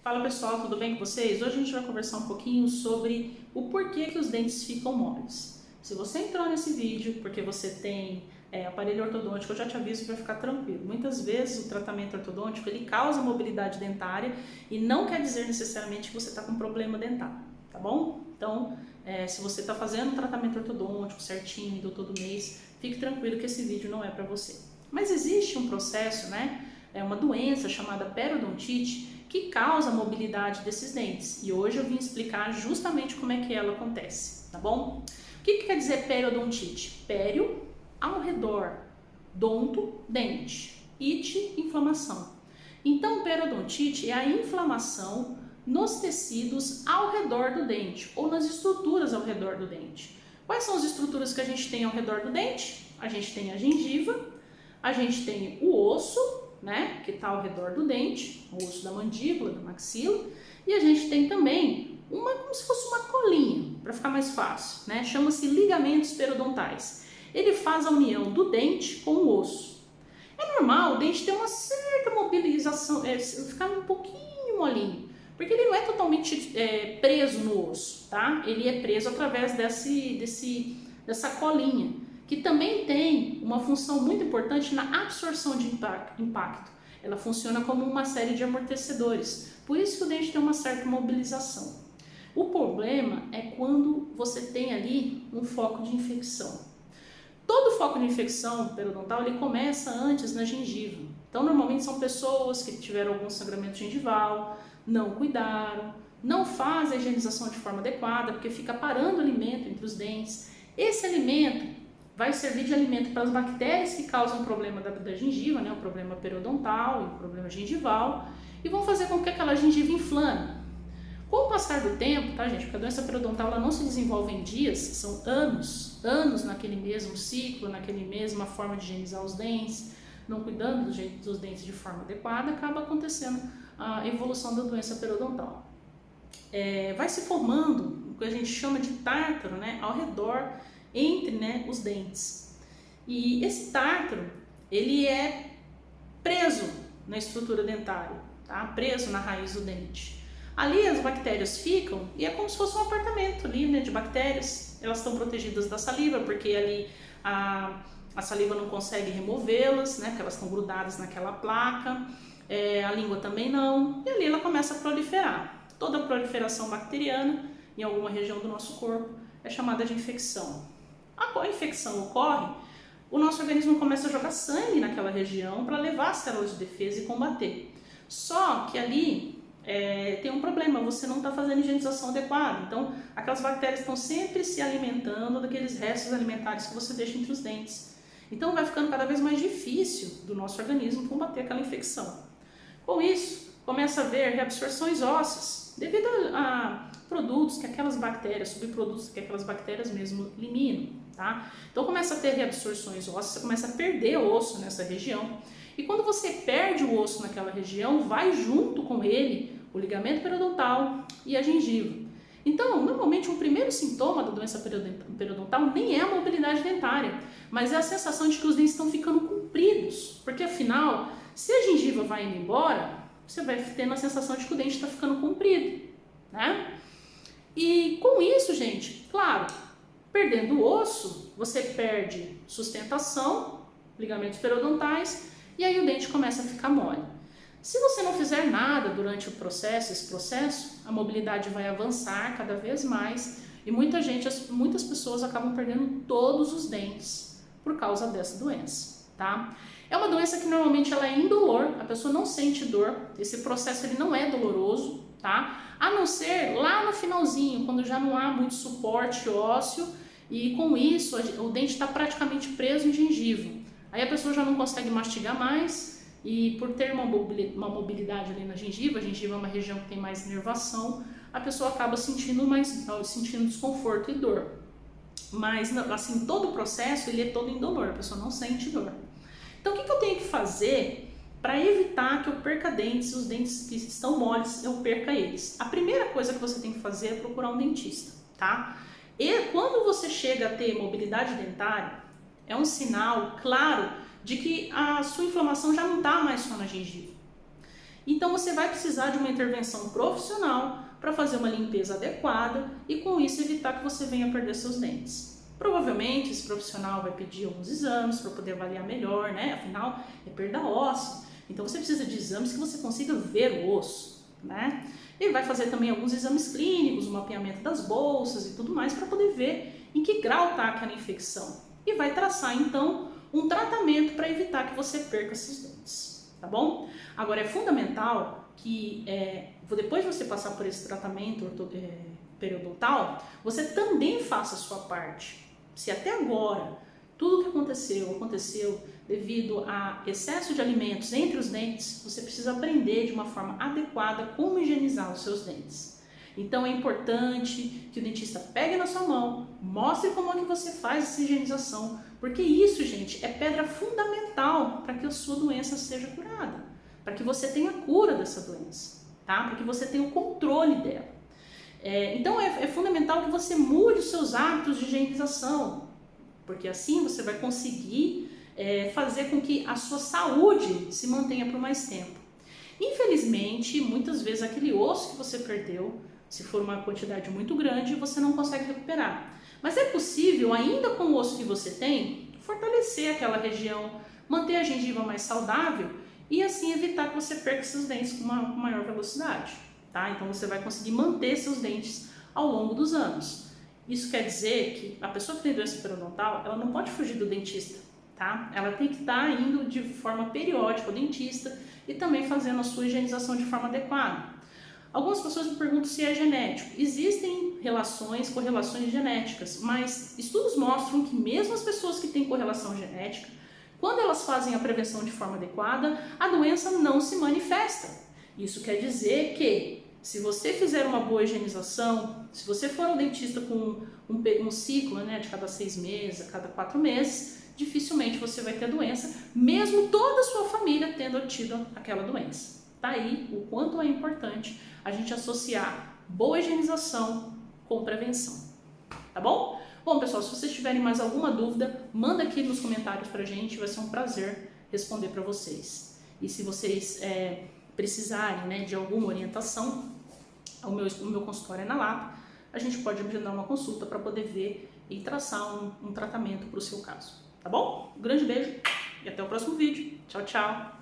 Fala pessoal, tudo bem com vocês? Hoje a gente vai conversar um pouquinho sobre o porquê que os dentes ficam moles. Se você entrou nesse vídeo porque você tem aparelho ortodôntico, eu já te aviso para ficar tranquilo. Muitas vezes o tratamento ortodôntico ele causa mobilidade dentária e não quer dizer necessariamente que você está com problema dentário, tá bom? Então, se você está fazendo um tratamento ortodôntico certinho, indo todo mês, fique tranquilo que esse vídeo não é para você. Mas existe um processo, uma doença chamada periodontite que causa a mobilidade desses dentes. E hoje eu vim explicar justamente como é que ela acontece, tá bom? O que quer dizer periodontite? Pério, ao redor, donto, dente, ite, inflamação. Então, periodontite é a inflamação nos tecidos ao redor do dente ou nas estruturas ao redor do dente. Quais são as estruturas que a gente tem ao redor do dente? A gente tem a gengiva, a gente tem o osso, que está ao redor do dente, o osso da mandíbula, do maxila, e a gente tem também como se fosse uma colinha, para ficar mais fácil, chama-se ligamentos periodontais. Ele faz a união do dente com o osso. É normal o dente ter uma certa mobilização, ficar um pouquinho molinho, porque ele não é totalmente preso no osso, tá? Ele é preso através dessa colinha, que também tem uma função muito importante na absorção de impacto. Ela funciona como uma série de amortecedores, por isso que o dente tem uma certa mobilização. O problema é quando você tem ali um foco de infecção. Todo foco de infecção periodontal ele começa antes na gengiva. Então, normalmente são pessoas que tiveram algum sangramento gengival, não cuidaram, não fazem a higienização de forma adequada, porque fica parando alimento entre os dentes. Esse alimento vai servir de alimento para as bactérias que causam o problema da gengiva, o problema periodontal e o problema gengival, e vão fazer com que aquela gengiva inflame. Com o passar do tempo, tá gente, porque a doença periodontal ela não se desenvolve em dias, são anos naquele mesmo ciclo, naquele mesma forma de higienizar os dentes, não cuidando dos dentes de forma adequada, acaba acontecendo a evolução da doença periodontal. Vai se formando o que a gente chama de tártaro, ao redor entre os dentes. E esse tártaro, ele é preso na estrutura dentária, tá? Preso na raiz do dente. Ali as bactérias ficam e é como se fosse um apartamento ali, de bactérias. Elas estão protegidas da saliva, porque ali a saliva não consegue removê-las, porque elas estão grudadas naquela placa. A língua também não. E ali ela começa a proliferar. Toda proliferação bacteriana em alguma região do nosso corpo é chamada de infecção. A infecção ocorre, o nosso organismo começa a jogar sangue naquela região para levar as células de defesa e combater. Só que ali tem um problema, você não está fazendo higienização adequada. Então, aquelas bactérias estão sempre se alimentando daqueles restos alimentares que você deixa entre os dentes. Então, vai ficando cada vez mais difícil do nosso organismo combater aquela infecção. Com isso, começa a haver reabsorções ósseas, devido a produtos que aquelas bactérias, subprodutos que aquelas bactérias mesmo eliminam, tá? Então começa a ter reabsorções ósseas, você começa a perder osso nessa região. E quando você perde o osso naquela região, vai junto com ele o ligamento periodontal e a gengiva. Então, normalmente um primeiro sintoma da doença periodontal nem é a mobilidade dentária, mas é a sensação de que os dentes estão ficando compridos, porque afinal, se a gengiva vai indo embora, você vai tendo a sensação de que o dente está ficando comprido, E com isso, gente, claro, perdendo o osso, você perde sustentação, ligamentos periodontais, e aí o dente começa a ficar mole. Se você não fizer nada durante esse processo, a mobilidade vai avançar cada vez mais e muitas pessoas acabam perdendo todos os dentes por causa dessa doença, tá? É uma doença que normalmente ela é indolor, a pessoa não sente dor, esse processo ele não é doloroso, tá? A não ser lá no finalzinho, quando já não há muito suporte ósseo e com isso o dente está praticamente preso em gengiva. Aí a pessoa já não consegue mastigar mais e por ter uma mobilidade ali na gengiva, a gengiva é uma região que tem mais inervação, a pessoa acaba sentindo desconforto e dor. Mas assim, todo o processo ele é todo indolor, a pessoa não sente dor. Então o que eu tenho que fazer para evitar que eu perca dentes, os dentes que estão moles, eu perca eles? A primeira coisa que você tem que fazer é procurar um dentista, tá? E quando você chega a ter mobilidade dentária, é um sinal claro de que a sua inflamação já não está mais só na gengiva. Então você vai precisar de uma intervenção profissional para fazer uma limpeza adequada e com isso evitar que você venha perder seus dentes. Provavelmente esse profissional vai pedir alguns exames para poder avaliar melhor, né? Afinal, é perda óssea. Então você precisa de exames que você consiga ver o osso, né? Ele vai fazer também alguns exames clínicos, o mapeamento das bolsas e tudo mais para poder ver em que grau está aquela infecção. E vai traçar então um tratamento para evitar que você perca esses dentes, tá bom? Agora é fundamental que depois de você passar por esse tratamento periodontal, você também faça a sua parte. Se até agora tudo que aconteceu devido a excesso de alimentos entre os dentes, você precisa aprender de uma forma adequada como higienizar os seus dentes. Então é importante que o dentista pegue na sua mão, mostre como é que você faz essa higienização, porque isso, gente, é pedra fundamental para que a sua doença seja curada, para que você tenha cura dessa doença, tá? Para que você tenha o controle dela. Então é fundamental que você mude os seus hábitos de higienização, porque assim você vai conseguir fazer com que a sua saúde se mantenha por mais tempo. Infelizmente, muitas vezes aquele osso que você perdeu, se for uma quantidade muito grande, você não consegue recuperar. Mas é possível, ainda com o osso que você tem, fortalecer aquela região, manter a gengiva mais saudável e assim evitar que você perca seus dentes com uma maior velocidade, tá? Então você vai conseguir manter seus dentes ao longo dos anos. Isso quer dizer que a pessoa que tem doença periodontal, ela não pode fugir do dentista, tá? Ela tem que estar indo de forma periódica ao dentista e também fazendo a sua higienização de forma adequada. Algumas pessoas me perguntam se é genético. Existem correlações genéticas, mas estudos mostram que mesmo as pessoas que têm correlação genética, quando elas fazem a prevenção de forma adequada, a doença não se manifesta. Isso quer dizer que se você fizer uma boa higienização, se você for ao dentista com um ciclo, né, de cada 6 meses, a cada 4 meses, dificilmente você vai ter doença, mesmo toda a sua família tendo tido aquela doença. Tá aí o quanto é importante a gente associar boa higienização com prevenção, tá bom? Bom, pessoal, se vocês tiverem mais alguma dúvida, manda aqui nos comentários pra gente, vai ser um prazer responder para vocês. E se vocês precisarem, né, de alguma orientação, o meu consultório é na Lapa, a gente pode agendar uma consulta para poder ver e traçar um tratamento para o seu caso, tá bom? Um grande beijo e até o próximo vídeo. Tchau, tchau!